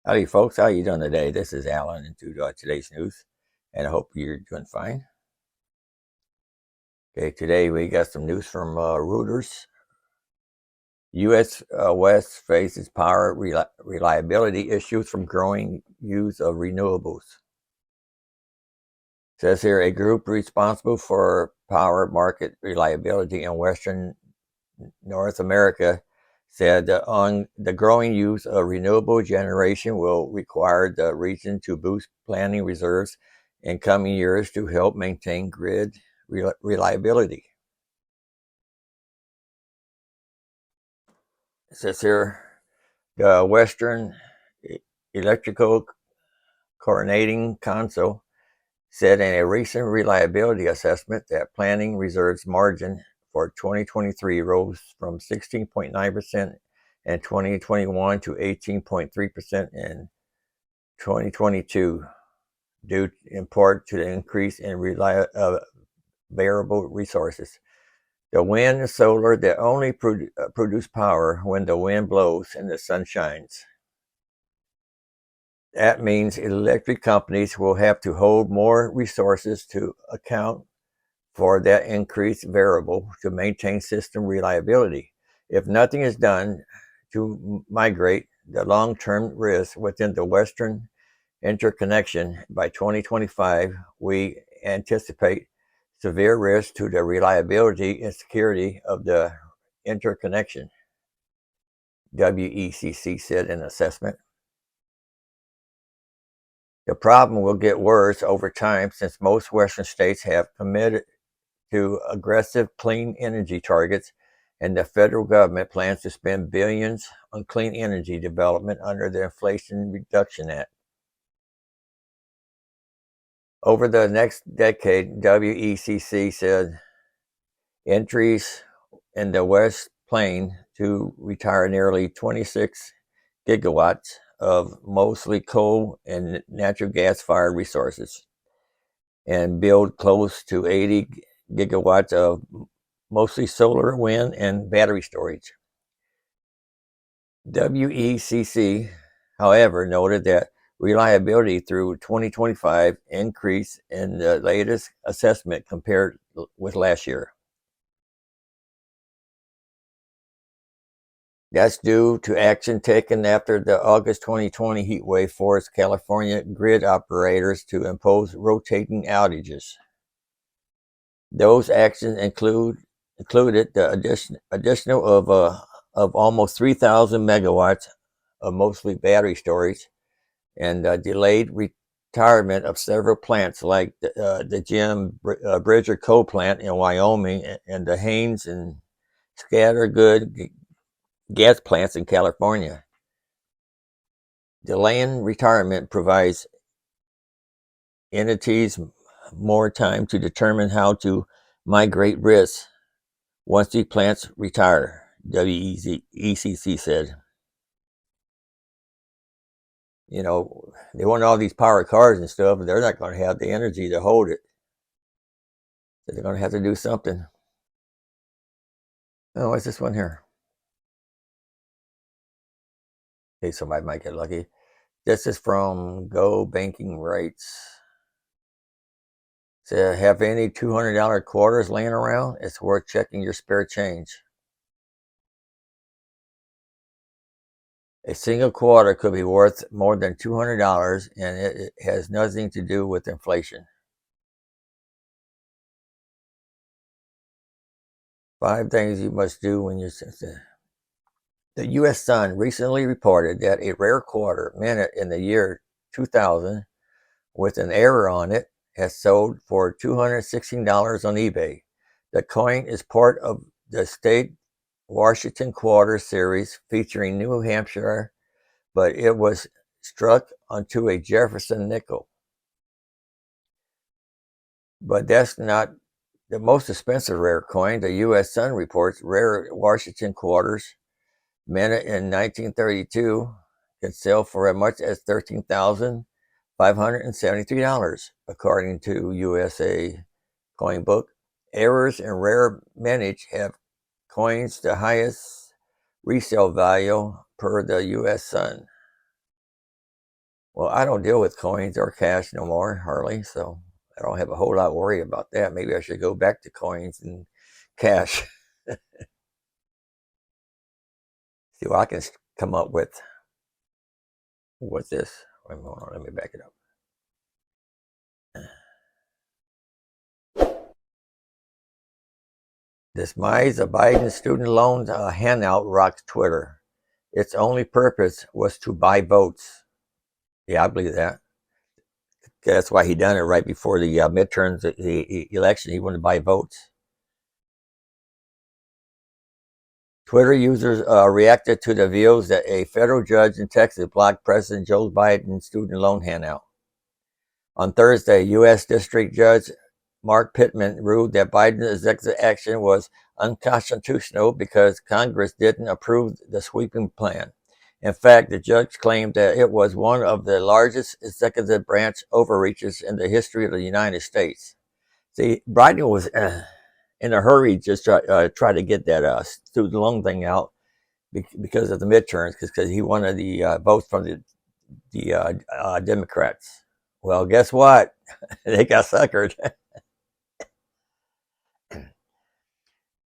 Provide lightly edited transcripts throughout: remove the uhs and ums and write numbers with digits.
Howdy, folks. How you doing today? This is Alan into today's news, and I hope you're doing fine. Okay, today we got some news from Reuters. U.S. West faces power reliability issues from growing use of renewables. It says here a group responsible for power market reliability in Western North America said on the growing use of renewable generation will require the region to boost planning reserves in coming years to help maintain grid reliability. It says here the Western Electrical Coordinating Council said in a recent reliability assessment that planning reserves margin for 2023 rose from 16.9% in 2021 to 18.3% in 2022, due in part to the increase in variable resources. The wind and solar that only produce power when the wind blows and the sun shines. That means electric companies will have to hold more resources to account for that increased variable to maintain system reliability. If nothing is done to migrate the long-term risk within the Western interconnection by 2025, we anticipate severe risk to the reliability and security of the interconnection, WECC said in an assessment. The problem will get worse over time since most Western states have committed to aggressive clean energy targets, and the federal government plans to spend billions on clean energy development under the Inflation Reduction Act. Over the next decade, WECC said entries in the West Plain to retire nearly 26 gigawatts of mostly coal and natural gas-fired resources and build close to 80 gigawatts of mostly solar, wind, and battery storage. WECC, however, noted that reliability through 2025 increased in the latest assessment compared with last year. That's due to action taken after the August 2020 heat wave forced California grid operators to impose rotating outages. Those actions included the additional of almost 3,000 megawatts of mostly battery storage and delayed retirement of several plants like the Jim Bridger coal plant in Wyoming and the Haynes and Scattergood gas plants in California. Delaying retirement provides entities more time to determine how to migrate risks once these plants retire, WECC said. You know, they want all these power cars and stuff, but they're not going to have the energy to hold it. So they're going to have to do something. Oh, what's this one here? Okay, somebody might get lucky. This is from Go Banking Rights. So have any $200 quarters laying around? It's worth checking your spare change. A single quarter could be worth more than $200, and it has nothing to do with inflation. 5 things you must do when you're... The U.S. Sun recently reported that a rare quarter minted in the year 2000 with an error on it has sold for $216 on eBay. The coin is part of the State Washington Quarter series featuring New Hampshire, but it was struck onto a Jefferson nickel. But that's not the most expensive rare coin. The U.S. Sun reports rare Washington quarters minted in 1932 can sell for as much as $13,573, according to USA Coin Book. Errors in rare mintage have coins the highest resale value per the U.S. Sun. Well, I don't deal with coins or cash no more, hardly, so I don't have a whole lot of worry about that. Maybe I should go back to coins and cash. See what I can come up with. What's this? Wait, hold on, let me back it up. Demise of Biden student loan handout rocks Twitter. Its only purpose was to buy votes. Yeah, I believe that. That's why he done it right before the midterms, the election. He wanted to buy votes. Twitter users reacted to the views that a federal judge in Texas blocked President Joe Biden's student loan handout. On Thursday, U.S. District Judge Mark Pittman ruled that Biden's executive action was unconstitutional because Congress didn't approve the sweeping plan. In fact, the judge claimed that it was one of the largest executive branch overreaches in the history of the United States. See, Biden was in a hurry just try to get that student loan thing out because of the midterms, because he wanted the votes from the Democrats. Well, guess what? They got suckered.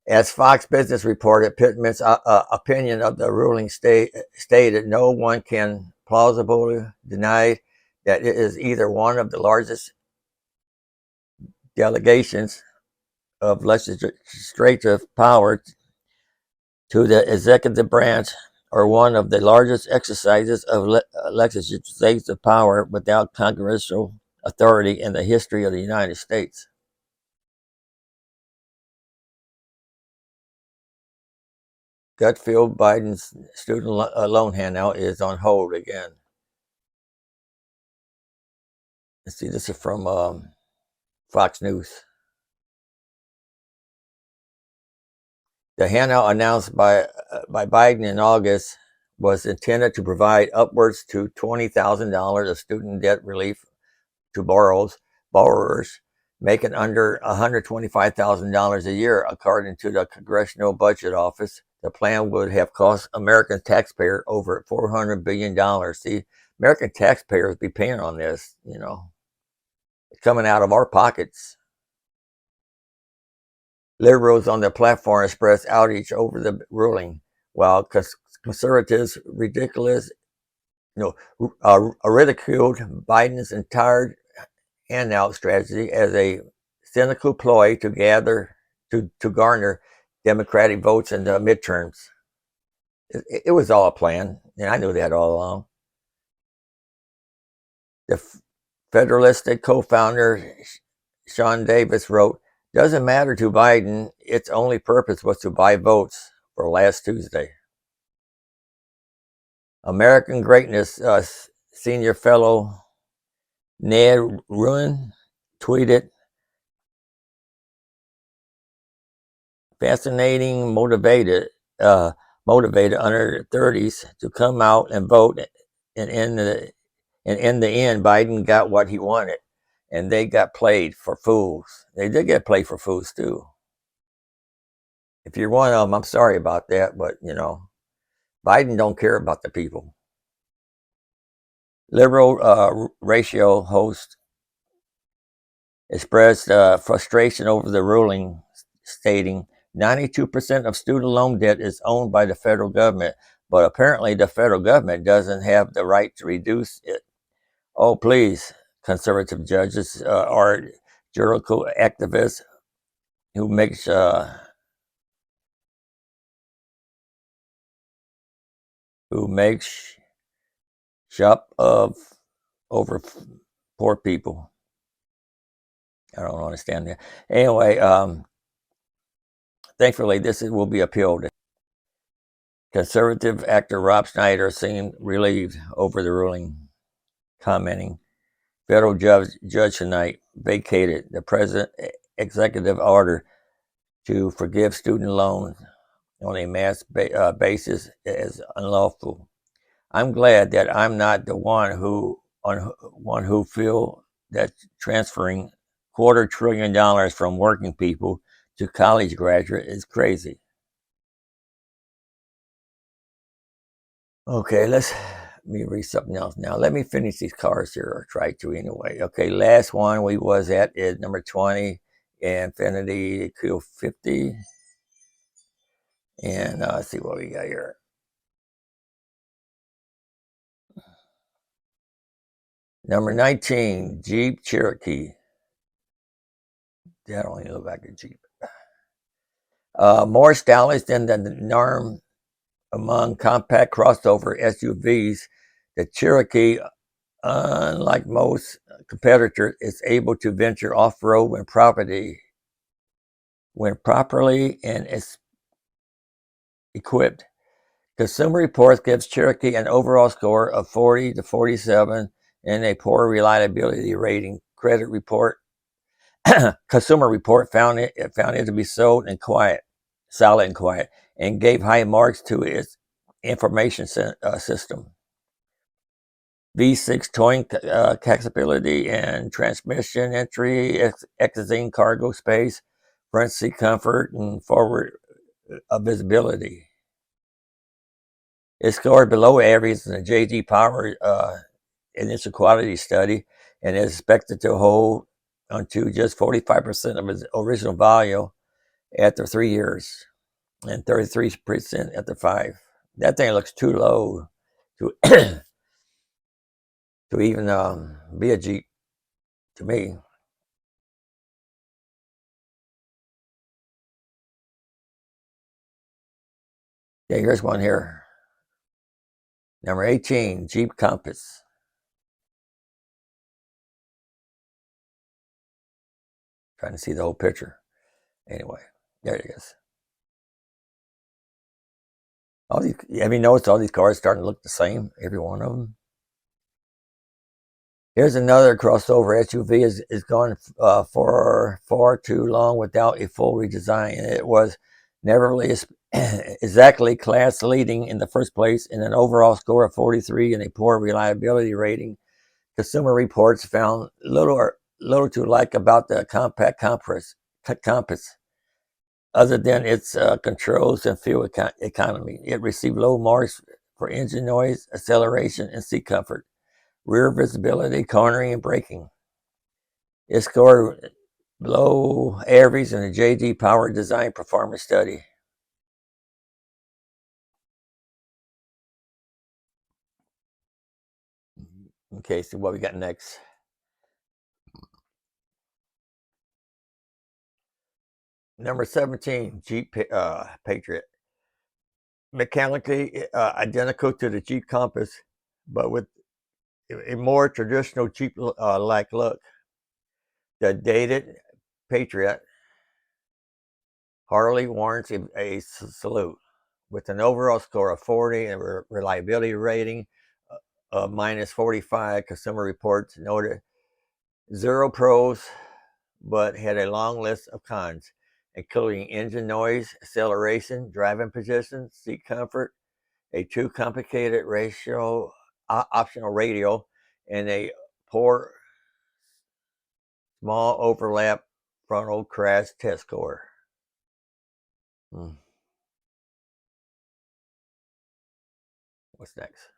As Fox Business reported, Pittman's opinion of the ruling stated no one can plausibly deny that it is either one of the largest delegations of legislative power to the executive branch or one of the largest exercises of legislative power without congressional authority in the history of the United States. Gut feel Biden's student loan handout is on hold again. Let's see, this is from Fox News. The handout announced by Biden in August was intended to provide upwards to $20,000 of student debt relief to borrowers making under $125,000 a year, according to the Congressional Budget Office. The plan would have cost American taxpayers over $400 billion. See, American taxpayers be paying on this, it's coming out of our pockets. Liberals on the platform expressed outrage over the ruling, while conservatives ridiculed Biden's entire handout strategy as a cynical ploy to garner Democratic votes in the midterms. It was all a plan, and I knew that all along. The Federalistic co-founder Sean Davis wrote, "Doesn't matter to Biden, its only purpose was to buy votes," for last Tuesday. American Greatness senior fellow Ned Ruin tweeted, "Fascinating, motivated under 30s to come out and vote, and in the end, Biden got what he wanted, and they got played for fools. They did get played for fools too. If you're one of them, I'm sorry about that, but Biden don't care about the people." Liberal ratio host expressed frustration over the ruling, stating 92% of student loan debt is owned by the federal government, but apparently the federal government doesn't have the right to reduce it. Oh, please, conservative judges are juridical activists who makes shop of over poor people. I don't understand that. Anyway, thankfully, this will be appealed. Conservative actor Rob Schneider seemed relieved over the ruling, commenting, "Federal judge tonight vacated the president's executive order to forgive student loans on a mass basis as unlawful. I'm glad that I'm not the one who feel that transferring $250 billion from working people to college graduates is crazy." Okay, let's me read something else now. Let me finish these cars here, or try to anyway. Okay, last one we was at is number 20, Infiniti Q50. And let's see what we got here. Number 19, Jeep Cherokee. That only look like a Jeep. More stylish than the norm among compact crossover SUVs, the Cherokee, unlike most competitors, is able to venture off-road when properly and is equipped. Consumer Reports gives Cherokee an overall score of 40 to 47 and a poor reliability rating. Credit report, Consumer Report found it to be solid and quiet, and gave high marks to its information system. V6 towing capability and transmission entry, excellent cargo space, front seat comfort, and forward visibility. It scored below average in the J.D. Power initial quality study and is expected to hold onto just 45% of its original value after 3 years and 33% after 5. That thing looks too low to to even be a Jeep to me. Yeah, here's one here. Number 18, Jeep Compass. Trying to see the whole picture. Anyway, there it is. Have you noticed all these cars starting to look the same? Every one of them. Here's another crossover SUV is gone for far too long without a full redesign. It was nevertheless exactly class leading in the first place in an overall score of 43 and a poor reliability rating. Consumer Reports found little to like about the compact Compass, other than its controls and fuel economy. It received low marks for engine noise, acceleration, and seat comfort, rear visibility, cornering, and braking. It scored below average in the J.D. Power Design Performance Study. Okay, so what we got next? Number 17, Jeep Patriot. Mechanically identical to the Jeep Compass, but with a more traditional Jeep-like look. The dated Patriot Harley warrants a salute. With an overall score of 40 and a reliability rating of minus 45, Consumer Reports noted 0 pros, but had a long list of cons, including engine noise, acceleration, driving position, seat comfort, a too complicated optional radio, and a poor small overlap frontal crash test score. What's next?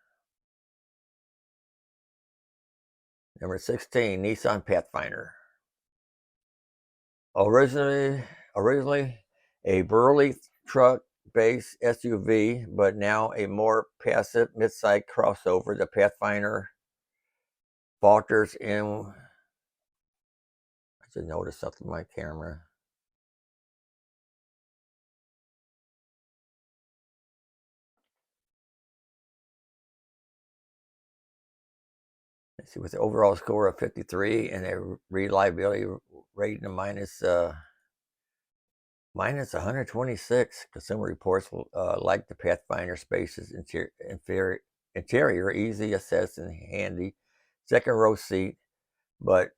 Number 16, Nissan Pathfinder. Originally a burly truck-based SUV, but now a more passive midsize crossover, the Pathfinder falters in. I should notice something on my camera. Let's see, with the overall score of 53 and a reliability rating of minus 126, Consumer Reports like the Pathfinder Space's interior, easy access and handy, second row seat, but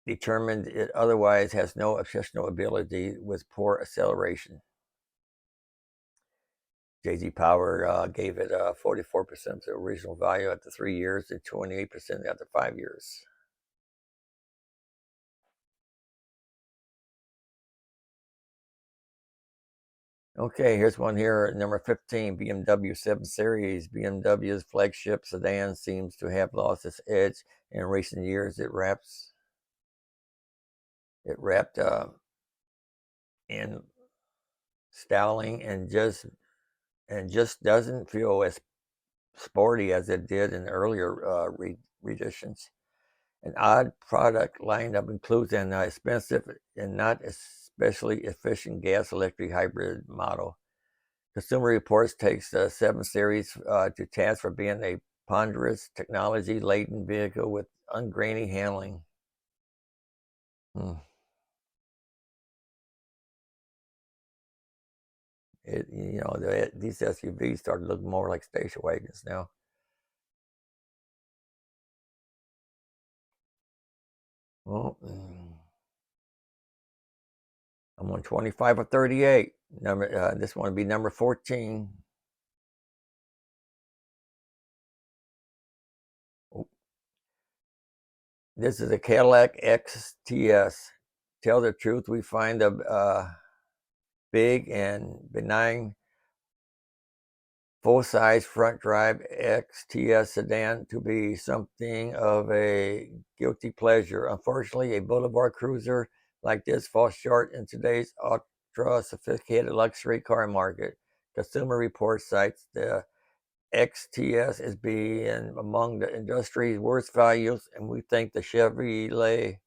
determined it otherwise has no exceptional ability with poor acceleration. J.D. Power gave it 44% of the original value after 3 years and 28% after 5 years. Okay, here's one here, number 15, BMW 7 Series. BMW's flagship sedan seems to have lost its edge in recent years. It wrapped in styling and just doesn't feel as sporty as it did in earlier renditions. An odd product lineup includes an expensive and not especially efficient gas-electric hybrid model. Consumer Reports takes the 7 Series to task for being a ponderous, technology-laden vehicle with ungrainy handling. These SUVs start to look more like station wagons now. Well, I'm on 25 or 38. This one would be number 14. This is a Cadillac XTS. Tell the truth, we find the big and benign full-size front-drive XTS sedan to be something of a guilty pleasure. Unfortunately, a boulevard cruiser like this falls short in today's ultra-sophisticated luxury car market. Consumer Reports cites the XTS as being among the industry's worst values, and we think the Chevrolet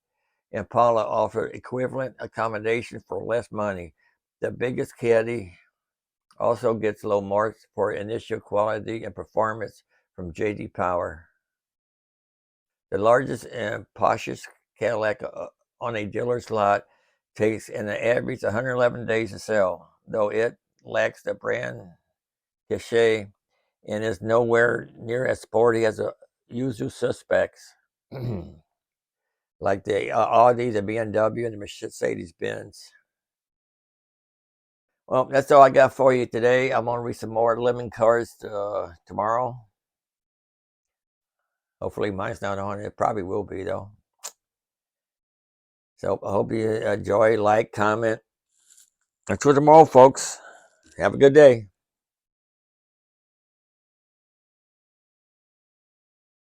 Impala offer equivalent accommodation for less money. The biggest caddy also gets low marks for initial quality and performance from J.D. Power. The largest and poshest Cadillac on a dealer's lot takes an average 111 days to sell, though it lacks the brand cachet and is nowhere near as sporty as the usual suspects, like the Audi, the BMW, and the Mercedes-Benz. Well, that's all I got for you today. I'm going to read some more Lemon Cars tomorrow. Hopefully mine's not on. It probably will be, though. So I hope you enjoy, like, comment. Until tomorrow, folks. Have a good day.